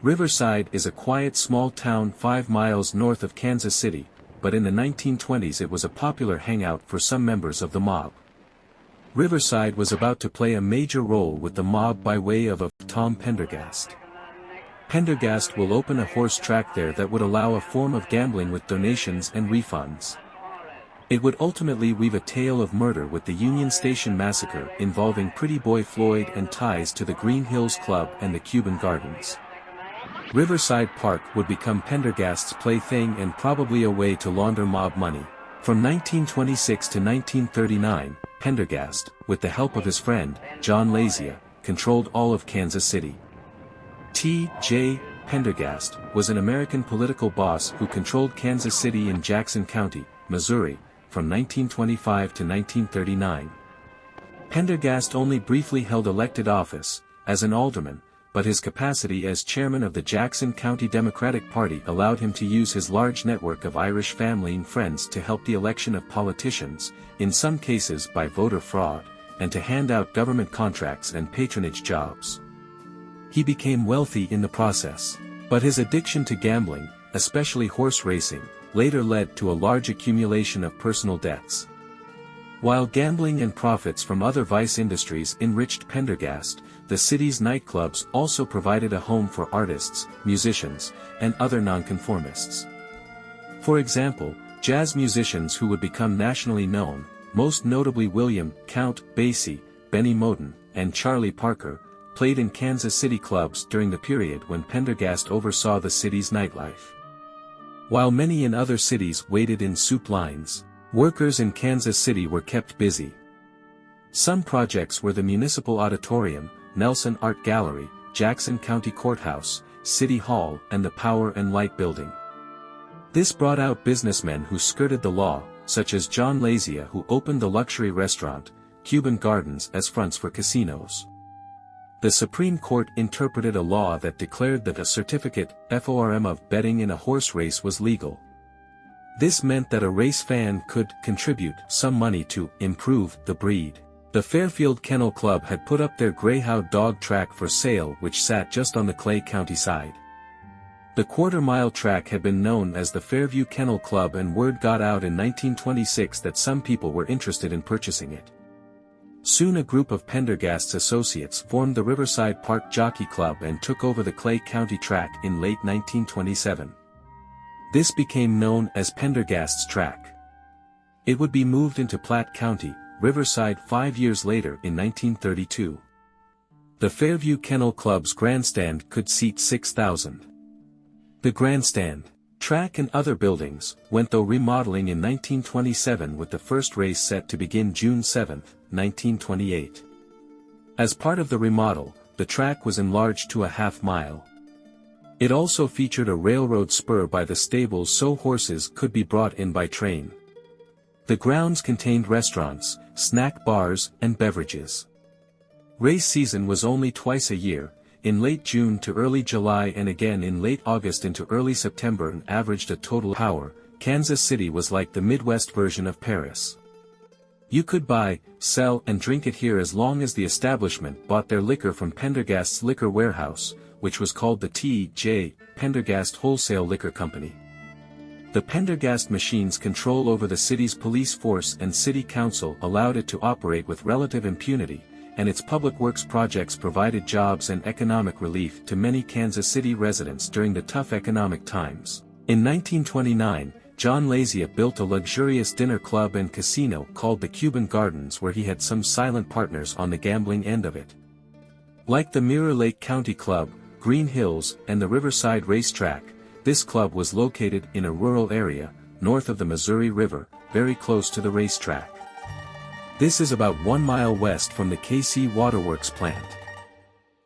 Riverside is a quiet small town 5 miles north of Kansas City, but in the 1920s it was a popular hangout for some members of the mob. Riverside was about to play a major role with the mob by way of Tom Pendergast. Pendergast will open a horse track there that would allow a form of gambling with donations and refunds. It would ultimately weave a tale of murder with the Union Station massacre involving Pretty Boy Floyd and ties to the Green Hills Club and the Cuban Gardens. Riverside Park would become Pendergast's plaything and probably a way to launder mob money. From 1926 to 1939, Pendergast, with the help of his friend, John Lazia, controlled all of Kansas City. T.J. Pendergast was an American political boss who controlled Kansas City in Jackson County, Missouri, from 1925 to 1939. Pendergast only briefly held elected office, as an alderman, but his capacity as chairman of the Jackson County Democratic Party allowed him to use his large network of Irish family and friends to help the election of politicians, in some cases by voter fraud, and to hand out government contracts and patronage jobs. He became wealthy in the process, but his addiction to gambling, especially horse racing, later led to a large accumulation of personal debts. While gambling and profits from other vice industries enriched Pendergast, the city's nightclubs also provided a home for artists, musicians, and other nonconformists. For example, jazz musicians who would become nationally known, most notably William Count Basie, Benny Moten, and Charlie Parker, played in Kansas City clubs during the period when Pendergast oversaw the city's nightlife. While many in other cities waited in soup lines, workers in Kansas City were kept busy. Some projects were the Municipal Auditorium, Nelson Art Gallery, Jackson County Courthouse, City Hall, and the Power and Light Building. This brought out businessmen who skirted the law, such as John Lazia, who opened the luxury restaurant, Cuban Gardens, as fronts for casinos. The Supreme Court interpreted a law that declared that a certificate, FORM, of betting in a horse race was legal. This meant that a race fan could contribute some money to improve the breed. The Fairfield Kennel Club had put up their Greyhound dog track for sale, which sat just on the Clay County side. The quarter-mile track had been known as the Fairview Kennel Club, and word got out in 1926 that some people were interested in purchasing it. Soon a group of Pendergast's associates formed the Riverside Park Jockey Club and took over the Clay County track in late 1927. This became known as Pendergast's track. It would be moved into Platte County, Riverside 5 years later in 1932. The Fairview Kennel Club's grandstand could seat 6,000. The grandstand, track and other buildings went through remodeling in 1927, with the first race set to begin June 7, 1928. As part of the remodel, the track was enlarged to a half-mile. It also featured a railroad spur by the stables so horses could be brought in by train. The grounds contained restaurants, snack bars, and beverages. Race season was only twice a year, in late June to early July and again in late August into early September, and averaged a total hour. Kansas City was like the Midwest version of Paris. You could buy, sell, and drink it here as long as the establishment bought their liquor from Pendergast's liquor warehouse, which was called the T.J. Pendergast Wholesale Liquor Company. The Pendergast machine's control over the city's police force and city council allowed it to operate with relative impunity, and its public works projects provided jobs and economic relief to many Kansas City residents during the tough economic times. In 1929, John Lazia built a luxurious dinner club and casino called the Cuban Gardens, where he had some silent partners on the gambling end of it. Like the Mirror Lake County Club, Green Hills, and the Riverside Racetrack, this club was located in a rural area, north of the Missouri River, very close to the racetrack. This is about 1 mile west from the KC Waterworks plant.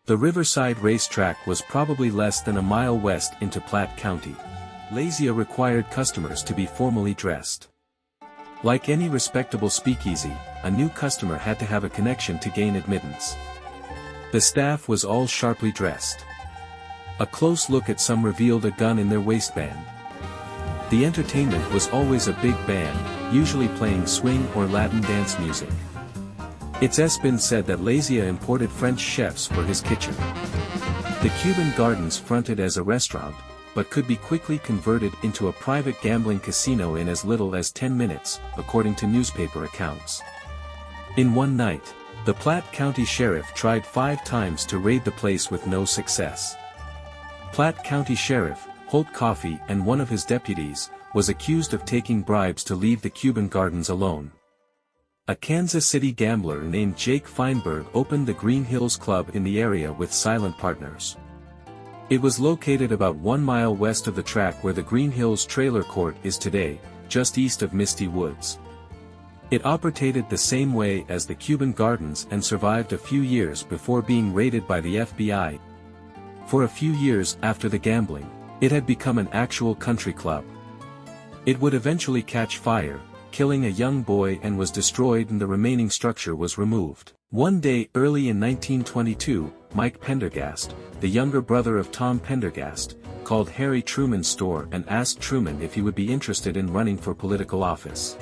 The Riverside Racetrack was probably less than a mile west into Platte County. Lazia required customers to be formally dressed. Like any respectable speakeasy, a new customer had to have a connection to gain admittance. The staff was all sharply dressed. A close look at some revealed a gun in their waistband. The entertainment was always a big band, usually playing swing or Latin dance music. It's been said that Lazia imported French chefs for his kitchen. The Cuban Gardens fronted as a restaurant, but could be quickly converted into a private gambling casino in as little as 10 minutes, according to newspaper accounts. In one night, the Platte County Sheriff tried 5 times to raid the place with no success. Platte County Sheriff, Holt Coffey, and one of his deputies, was accused of taking bribes to leave the Cuban Gardens alone. A Kansas City gambler named Jake Feinberg opened the Green Hills Club in the area with silent partners. It was located about 1 mile west of the track where the Green Hills Trailer Court is today, just east of Misty Woods. It operated the same way as the Cuban Gardens and survived a few years before being raided by the FBI. For a few years after the gambling, it had become an actual country club. It would eventually catch fire, killing a young boy, and was destroyed, and the remaining structure was removed. One day early in 1922, Mike Pendergast, the younger brother of Tom Pendergast, called Harry Truman's store and asked Truman if he would be interested in running for political office.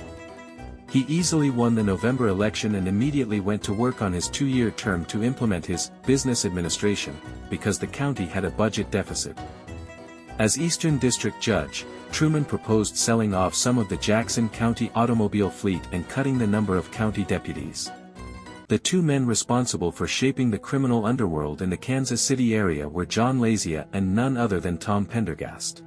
He easily won the November election and immediately went to work on his 2-year term to implement his business administration, because the county had a budget deficit. As Eastern District Judge, Truman proposed selling off some of the Jackson County automobile fleet and cutting the number of county deputies. The 2 men responsible for shaping the criminal underworld in the Kansas City area were John Lazia and none other than Tom Pendergast.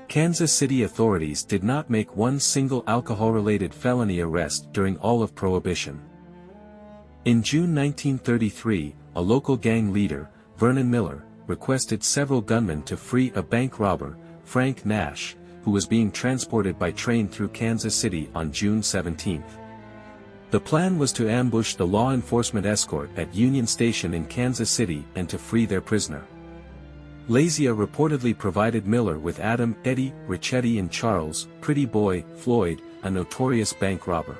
Kansas City authorities did not make one single alcohol-related felony arrest during all of Prohibition. In June 1933, a local gang leader, Vernon Miller, requested several gunmen to free a bank robber, Frank Nash, who was being transported by train through Kansas City on June 17. The plan was to ambush the law enforcement escort at Union Station in Kansas City and to free their prisoner. Lazia reportedly provided Miller with Adam, Eddie, Richetti, and Charles, Pretty Boy, Floyd, a notorious bank robber.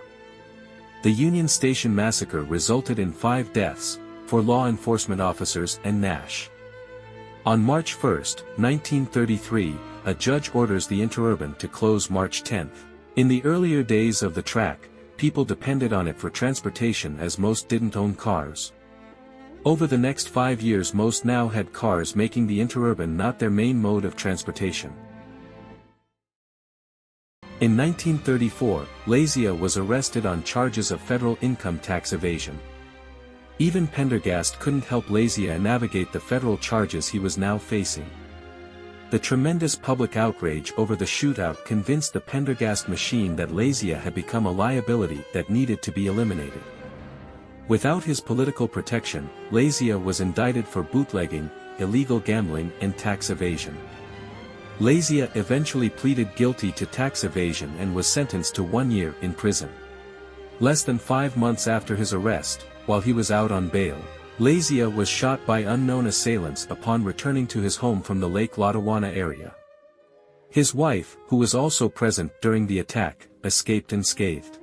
The Union Station massacre resulted in 5 deaths, 4 law enforcement officers and Nash. On March 1, 1933, a judge orders the Interurban to close March 10. In the earlier days of the track, people depended on it for transportation as most didn't own cars. Over the next 5 years most now had cars, making the Interurban not their main mode of transportation. In 1934, Lazia was arrested on charges of federal income tax evasion. Even Pendergast couldn't help Lazia navigate the federal charges he was now facing. The tremendous public outrage over the shootout convinced the Pendergast machine that Lazia had become a liability that needed to be eliminated. Without his political protection, Lazia was indicted for bootlegging, illegal gambling, and tax evasion. Lazia eventually pleaded guilty to tax evasion and was sentenced to 1 year in prison. Less than 5 months after his arrest, while he was out on bail, Lazia was shot by unknown assailants upon returning to his home from the Lake Lotawana area. His wife, who was also present during the attack, escaped unscathed.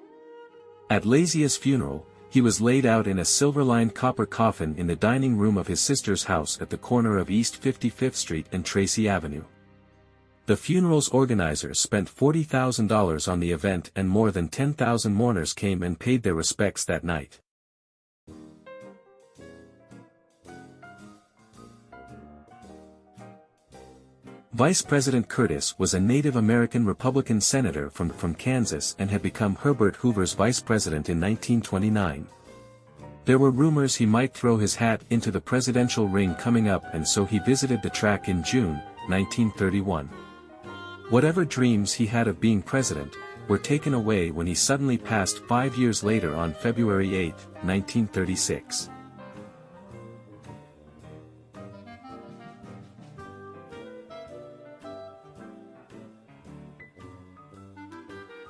At Lazia's funeral, he was laid out in a silver-lined copper coffin in the dining room of his sister's house at the corner of East 55th Street and Tracy Avenue. The funeral's organizers spent $40,000 on the event, and more than 10,000 mourners came and paid their respects that night. Vice President Curtis was a Native American Republican senator from Kansas and had become Herbert Hoover's vice president in 1929. There were rumors he might throw his hat into the presidential ring coming up, and so he visited the track in June, 1931. Whatever dreams he had of being president were taken away when he suddenly passed 5 years later on February 8, 1936.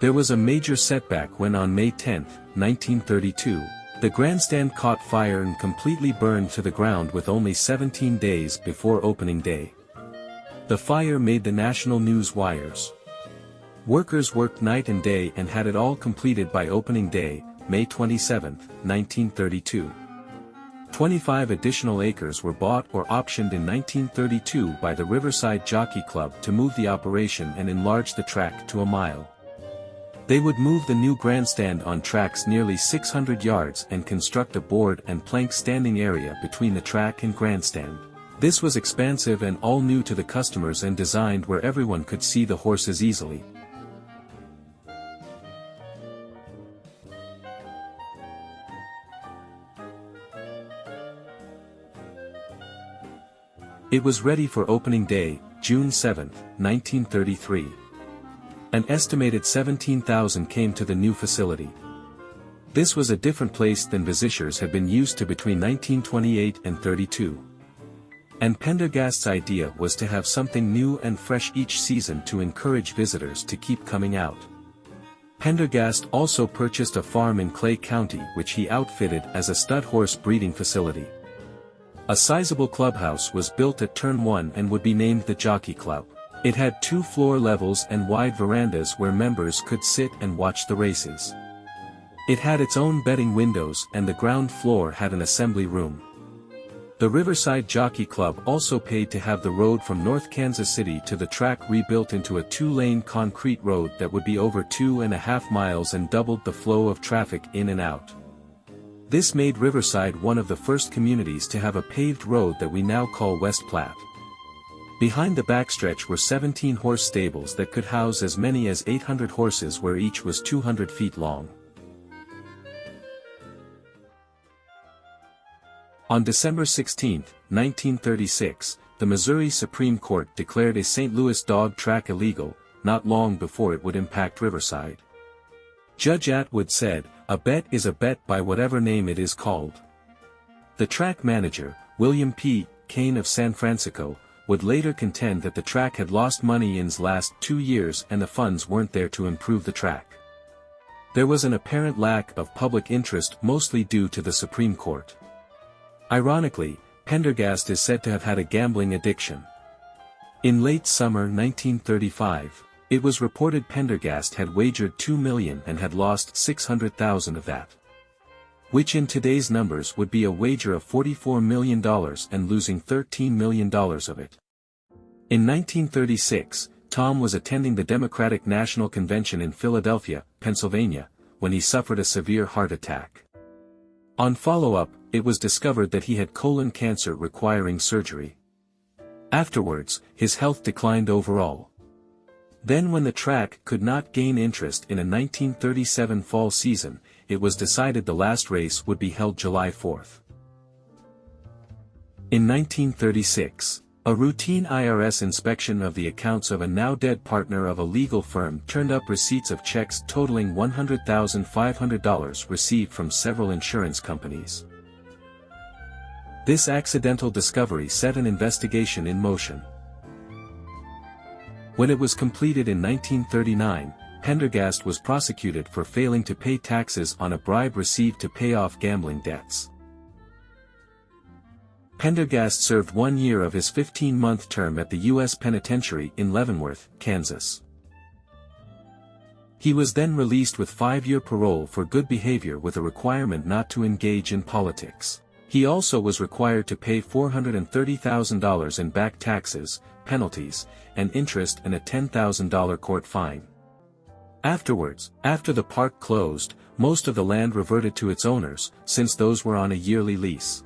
There was a major setback when on May 10, 1932, the grandstand caught fire and completely burned to the ground with only 17 days before opening day. The fire made the national news wires. Workers worked night and day and had it all completed by opening day, May 27, 1932. 25 additional acres were bought or optioned in 1932 by the Riverside Jockey Club to move the operation and enlarge the track to a mile. They would move the new grandstand on tracks nearly 600 yards and construct a board and plank standing area between the track and grandstand. This was expansive and all new to the customers and designed where everyone could see the horses easily. It was ready for opening day, June 7, 1933. An estimated 17,000 came to the new facility. This was a different place than visitors had been used to between 1928 and 32. And Pendergast's idea was to have something new and fresh each season to encourage visitors to keep coming out. Pendergast also purchased a farm in Clay County which he outfitted as a stud horse breeding facility. A sizable clubhouse was built at Turn 1 and would be named the Jockey Club. It had 2 floor levels and wide verandas where members could sit and watch the races. It had its own betting windows and the ground floor had an assembly room. The Riverside Jockey Club also paid to have the road from North Kansas City to the track rebuilt into a 2-lane concrete road that would be over 2.5 miles and doubled the flow of traffic in and out. This made Riverside one of the first communities to have a paved road that we now call West Platte. Behind the backstretch were 17 horse stables that could house as many as 800 horses where each was 200 feet long. On December 16, 1936, the Missouri Supreme Court declared a St. Louis dog track illegal, not long before it would impact Riverside. Judge Atwood said, "A bet is a bet by whatever name it is called." The track manager, William P. Kane of San Francisco, would later contend that the track had lost money in its last 2 years and the funds weren't there to improve the track. There was an apparent lack of public interest mostly due to the Supreme Court. Ironically, Pendergast is said to have had a gambling addiction. In late summer 1935, it was reported Pendergast had wagered $2 million and had lost $600,000 of that. Which in today's numbers would be a wager of $44 million and losing $13 million of it. In 1936, Tom was attending the Democratic National Convention in Philadelphia, Pennsylvania, when he suffered a severe heart attack. On follow-up, it was discovered that he had colon cancer requiring surgery. Afterwards, his health declined overall. Then when the track could not gain interest in a 1937 fall season, it was decided the last race would be held July 4th. In 1936, a routine IRS inspection of the accounts of a now-dead partner of a legal firm turned up receipts of checks totaling $100,500 received from several insurance companies. This accidental discovery set an investigation in motion. When it was completed in 1939, Pendergast was prosecuted for failing to pay taxes on a bribe received to pay off gambling debts. Pendergast served 1 year of his 15-month term at the U.S. Penitentiary in Leavenworth, Kansas. He was then released with 5-year parole for good behavior with a requirement not to engage in politics. He also was required to pay $430,000 in back taxes, penalties, and interest and a $10,000 court fine. Afterwards, after the park closed, most of the land reverted to its owners, since those were on a yearly lease.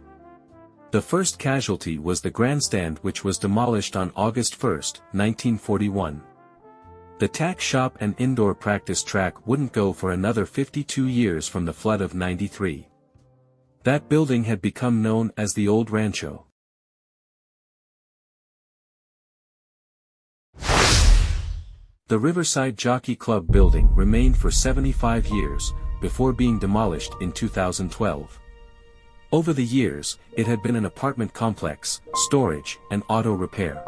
The first casualty was the grandstand, which was demolished on August 1, 1941. The tack shop and indoor practice track wouldn't go for another 52 years from the flood of '93. That building had become known as the Old Rancho. The Riverside Jockey Club building remained for 75 years, before being demolished in 2012. Over the years, it had been an apartment complex, storage, and auto repair.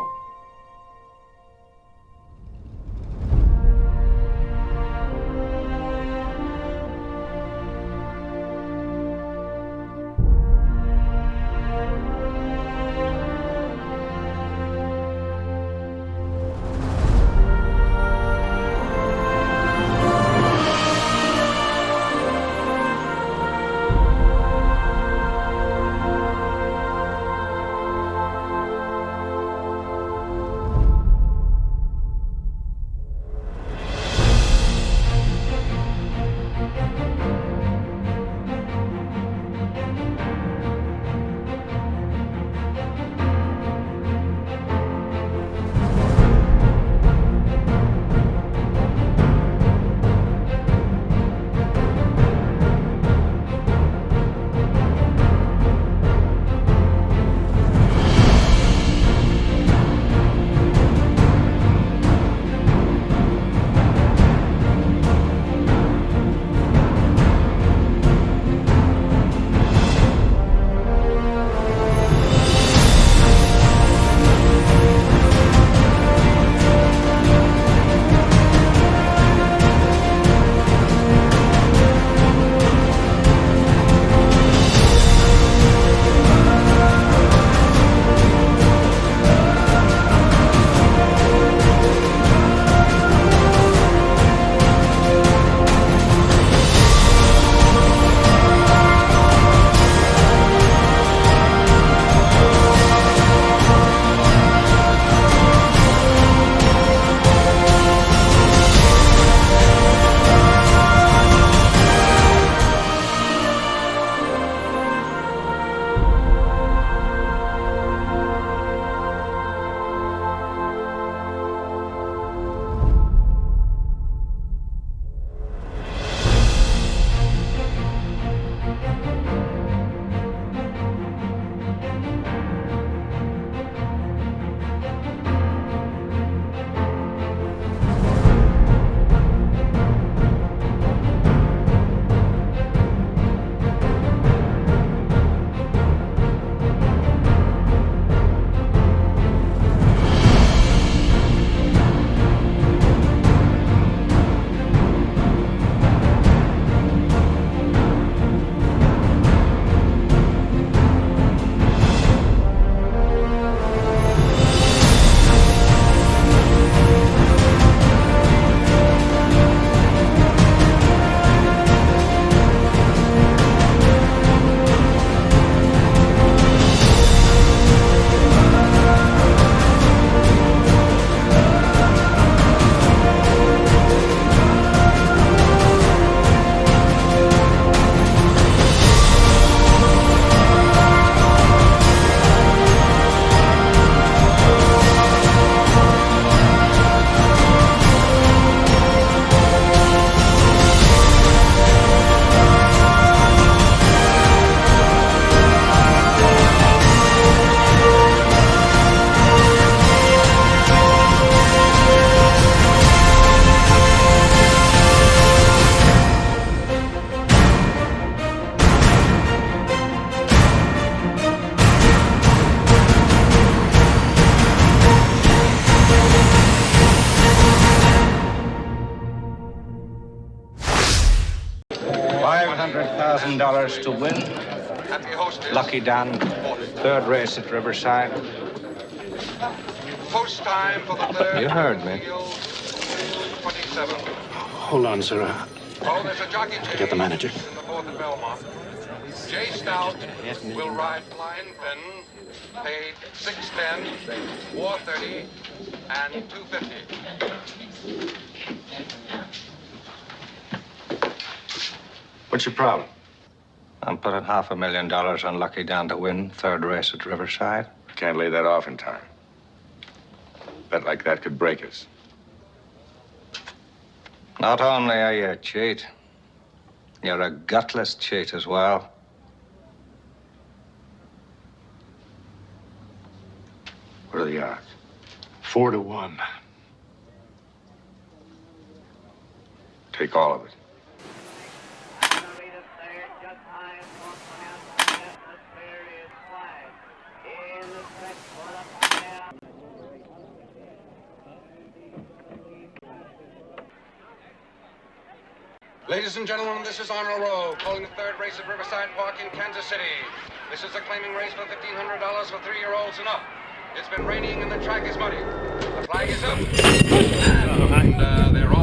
$10 to win. Lucky Dan, third race at Riverside. Post time for the third. You heard me. 27. Hold on, sir. Oh, there's a jockey change. Get the manager. In the fourth at Belmont. Jay Stout will ride Flying Finn. Paid $6.10, $4.30, and $2.50. What's your problem? I'm putting $500,000 on Lucky Dan to win third race at Riverside. Can't lay that off in time. Bet like that could break us. Not only are you a cheat, you're a gutless cheat as well. What are the odds? 4 to 1. Take all of it. Ladies and gentlemen, this is Honor Row, calling the third race at Riverside Park in Kansas City. This is a claiming race for $1,500 for 3-year-olds and up. It's been raining and the track is muddy. The flag is up. And they're on.